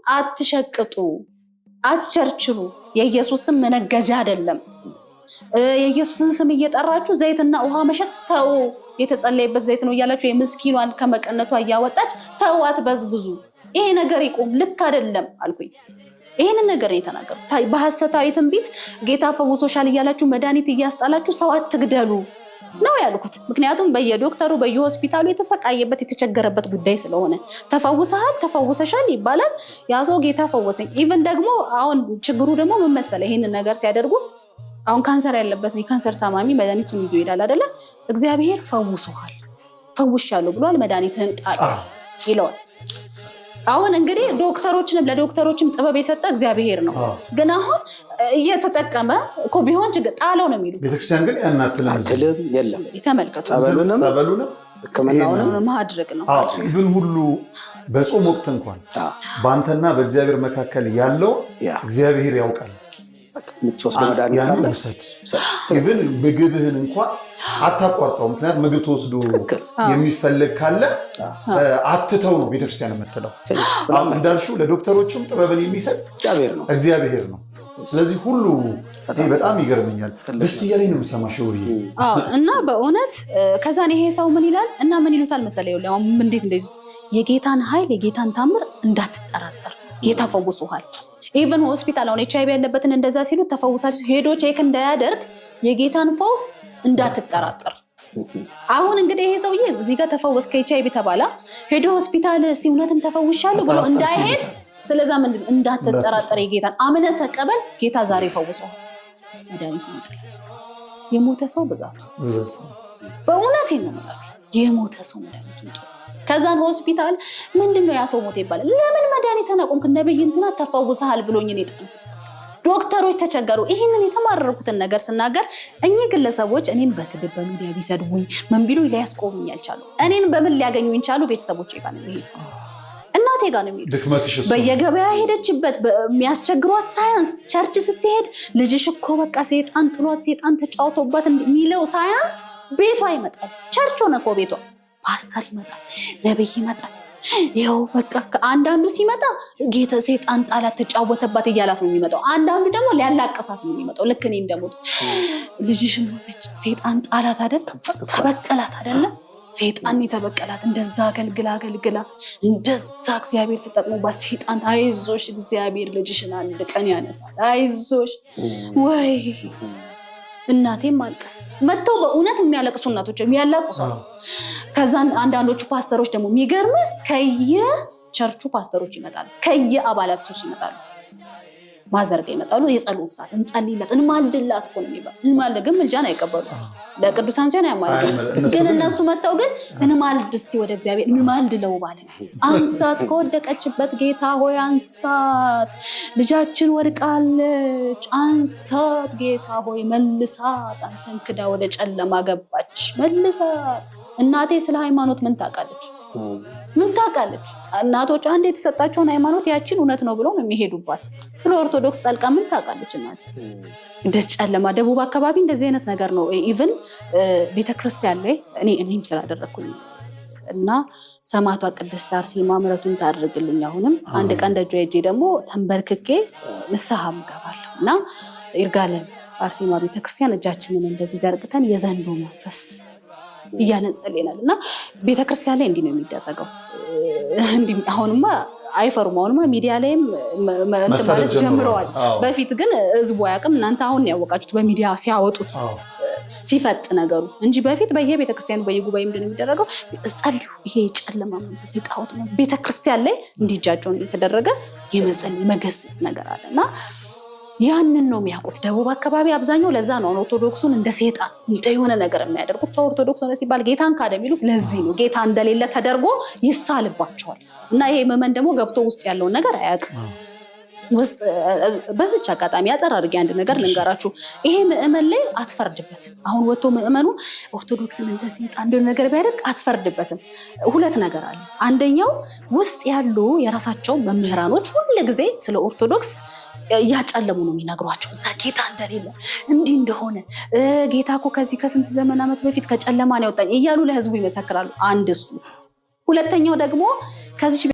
አትሸቅጡ አትቸርችሩ የኢየሱስም መነገጃ አይደለም የኢየሱስን ስም እየጠራችሁ ዘይትና ውሃ መሸጥ ተው የተጸለየበት ዘይት ነው እያላችሁ የምስኪኗን ከመቀነቷ ያወጣች ተዋት በዝብዙ ይሄ ነገር ይቆም ልክ አይደለም አልኩኝ ይሄን ነገር ነው የተናገሩት በሐሰታዊ ትንቢት ጌታ ፈውሶሻል እያላችሁ መድኃኒት እያስጣላችሁ ሰው አትግደሉ ነው ያልኩት ምክንያቱም በየዶክተሩ በየሆስፒታሉ የተሰቃየበት የተቸገረበት ጉዳይ ስለሆነ ተፈውሰሻል ይባላል ያ ሰው ጌታ ፈወሰኝ ኢቭን ደግሞ አሁን ችግሩ ደግሞ ምን መሰለ ይሄን ነገር ሲያደርጉ አሁን ካንሰር ያለበት የካንሰር ታማሚ መድኃኒቱን ይዞ ይላል አይደለ እግዚአብሔር ፈውሶሃል ፈውሻለሁ ብሏል መድኃኒትህን ጣል ይላል አሁን እንግዲህ ለዶክተሮችም ጥበብ የሰጠ እግዚአብሔር ነው ግን አሁን እየተጠቀመ እኮ ቢሆን ጣለው ነው የሚሉ ቤተክርስቲያን ግን ያናትልም የለም ተመልከቱ ጸበሉንም ህክምናውን ማድረግ ነው ኢቭን ሁሉ በጾም ወቅት እንኳን ባንተና በእግዚአብሔር መካከል ያለው እግዚአብሔር ያውቃል ምትሶስ መድኃኒት አለ ኢቭን ምግብህን እንኳን አታቋርጠው ምክንያቱም ምግብ ተወስዶ የሚፈልግ ካለ አትተው ነው ቤተክርስቲያን የምትለው እንዳልሽው ለዶክተሮችም ጥበብን የሚሰጥ እግዚአብሔር ነው ስለዚህ ሁሉ በጣም ይገርመኛል ደስ እያለኝ ነው የምሰማሽ ወይ እና በእውነት ከዛን ይሄ ሰው ምን ይላል እና ምን ይሉታል መሰለኝ ያው እንዴት እንደዚህ የጌታን ኃይል የጌታን ታምር እንዳትጠራጠር ጌታ ፈውሶሃል ኢቭን ሆስፒታል አሁን ኤችአይቪ ያለበትን እንደዛ ሲሉ ተፈውሳል ሄዶ ቼክ እንዳያደርግ የጌታን ፈውስ እንዳትጠራጠር አሁን እንግዲህ ይሄ ሰውዬ እዚህ ጋር ተፈወስከ ኤችአይቪ ተባላ ሄዶ ሆስፒታል እስቲ እውነትም ተፈውሻለሁ ብሎ እንዳይሄድ ስለዛ ምንድን እንዳትጠራጠር የጌታን አምነህ ተቀበል ጌታ ዛሬ ፈውሰው መድኃኒት ይመጣል የሞተ ሰው ብዛት በእውነት ይነመጣችሁ የሞተ ሰው መድኃኒት ይመጣል ከዛን ሆስፒታል ምንድነው ያ ሰው ሞተ ይባላል ለምን መድኃኒት ተናቆምክ ነብይ እንትና ተፈውሰሃል ብሎኝ ነው ይጣል ዶክተሮች ተቸገሩ ይሄንን የተማረሩትን ነገር ስናገር እኚህ ግለሰቦች እኔን በስድብ በሚዲያ ቢሰድቡኝ ምን ቢሉ ሊያስቆሙኝ ያልቻሉ እኔን በምን ሊያገኙኝ ቻሉ ቤተሰቦቼ ጋር ነው ይሄ እናቴ ጋር ነው የሚሄዱ በየገበያ ሄደችበት የሚያስቸግሯት ሳይንስ ቸርች ስትሄድ ልጅሽ እኮ በቃ ሰይጣን ጥሏት ሰይጣን ተጫውቶባት የሚለው ሳይንስ ቤቷ ይመጣል ቸርች ሆነ እኮ ቤቷ ፓስተር ይመጣል ነብይ ይመጣል ይሄው በቃ አንዳንዱ ሲመጣ ጌታ ሰይጣን ጣላት ተጫወተባት ይያላት ነው የሚመጣው አንዳንዱ ደግሞ ሊያላቀሳት ነው የሚመጣው ልክ እኔ እንደሞት ልጅሽ ሞተች ሰይጣን ጣላት አይደል ተበቀላት አይደል ሰይጣን የተበቀላት እንደዛ አገልግላ እንደዛ እግዚአብሔር ተጠቅሞባት ሰይጣን አይዞሽ እግዚአብሔር ልጅሽን አንድ ቀን ያነሳል አይዞሽ ወይ እናቴም ማልቀስ መተው በእውነት የሚያለቅሱ እናቶች የሚያላቅሱ ከዛን አንዳንዶቹ ፓስተሮች ደግሞ የሚገርም ከየቸርቹ ፓስተሮች ይመጣሉ ከየአባላቶች ይመጣሉ ማዘርጋ ይመጣሉ የጸሎት ሰዓት እንጸልይላት እንማልድላት እኮ ነው የሚባል እንማልድም እንጃን አይቀበሉ ለቅዱሳን ሲሆን ያማራሉ ግን እነሱ መተው ግን እንማልድ እስቲ ወደ እግዚአብሔር እንማልድ ለው ባለ አንሳት ከወደቀችበት ጌታ ሆይ አንሳት ልጃችን ወድቃለች አንሳት ጌታ ሆይ መልሳት አንተን ክዳ ወደ ጨለማ ገባች መልሳት እናቴ ስለ ሃይማኖት ምን ታውቃለች እናቶች አንዴ የተሰጣቸውን ሃይማኖት ያችን እውነት ነው ብለው ነው የሚሄዱባት ስለ ኦርቶዶክስ ጣልቃ ምን ታውቃለች እናት እንደጨለማ ደቡብ አካባቢ እንደዚህ አይነት ነገር ነው ኢቭን ቤተክርስቲያን ላይ እኔም ስላደረኩኝ እና ሰማዕቷ ቅድስት አርሴማ ምሕረቱን ታድርግልኝ አሁንም አንድ ቀን ደጆ ሄጄ ደግሞ ተንበርክኬ ንስሐም ገባለሁና ይርጋለም አርሴማ ቤተክርስቲያን እጃችንን እንደዚህ ዘርግተን የዘንዶ መንፈስ እያለን ጸልየናልና ቤተክርስቲያን ላይ እንዲህ ነው የሚደረገው እንዲህ አሁንማ አይፈሩም አሁንማ ሚዲያ ላይም ማለት ጀምረዋል በፊት ግን ህዝቡ ያቀም እናንተ አሁን ያወቃችሁት በሚዲያ ሲያወጡት ሲፈጥ ነገሩ እንጂ በፊት በየቤተክርስቲያኑ በየጉባኤ ምንድን ነው የሚደረገው ጸልዩ ይሄ ጨለማ መንፈስ ይጣውት ነው ቤተክርስቲያን ላይ እንዲጃቸው እንደተደረገ የመጸለይ መገሰጽ ነገር አለና ያንን ነው የሚያውቁት ደቡብ አካባቢ አብዛኛው ለዛ ነው ኦርቶዶክሱን እንደ ሰይጣን እንደ የሆነ ነገር የሚያደርጉት ሰው ኦርቶዶክስ ነው ሲባል ጌታን ካደሚሉት ለዚህ ነው ጌታ እንደሌለ ተደርጎ ይሳልባቸዋል እና ይሄ መመን ደግሞ ገብቶ ውስጥ ያለውን ነገር አያውቅም ውስጥ በዚች አጋጣሚ ያጠር አድርጌ አንድ ነገር ልንገራችሁ ይሄ ምእመን ላይ አትፈርድበት አሁን ወጥቶ ምእመኑ ኦርቶዶክስን እንደ ሰይጣን እንደሆነ ነገር ቢያደርግ አትፈርድበትም ሁለት ነገር አለ አንደኛው ውስጥ ያሉ የራሳቸው መምህራኖች ሁሉ ጊዜ ስለ ኦርቶዶክስ ያጫለሙ ነው የሚነግሯቸው እዛ ጌታ እንደሌለ እንዲህ እንደሆነ ጌታ እኮ ከዚህ ከስንት ዘመን ዓመት በፊት ከጨለማ ነው ያወጣኝ እያሉ ለህዝቡ ይመሰክራሉ አንድ እሱ ሁለተኛው ደግሞ ከዚህ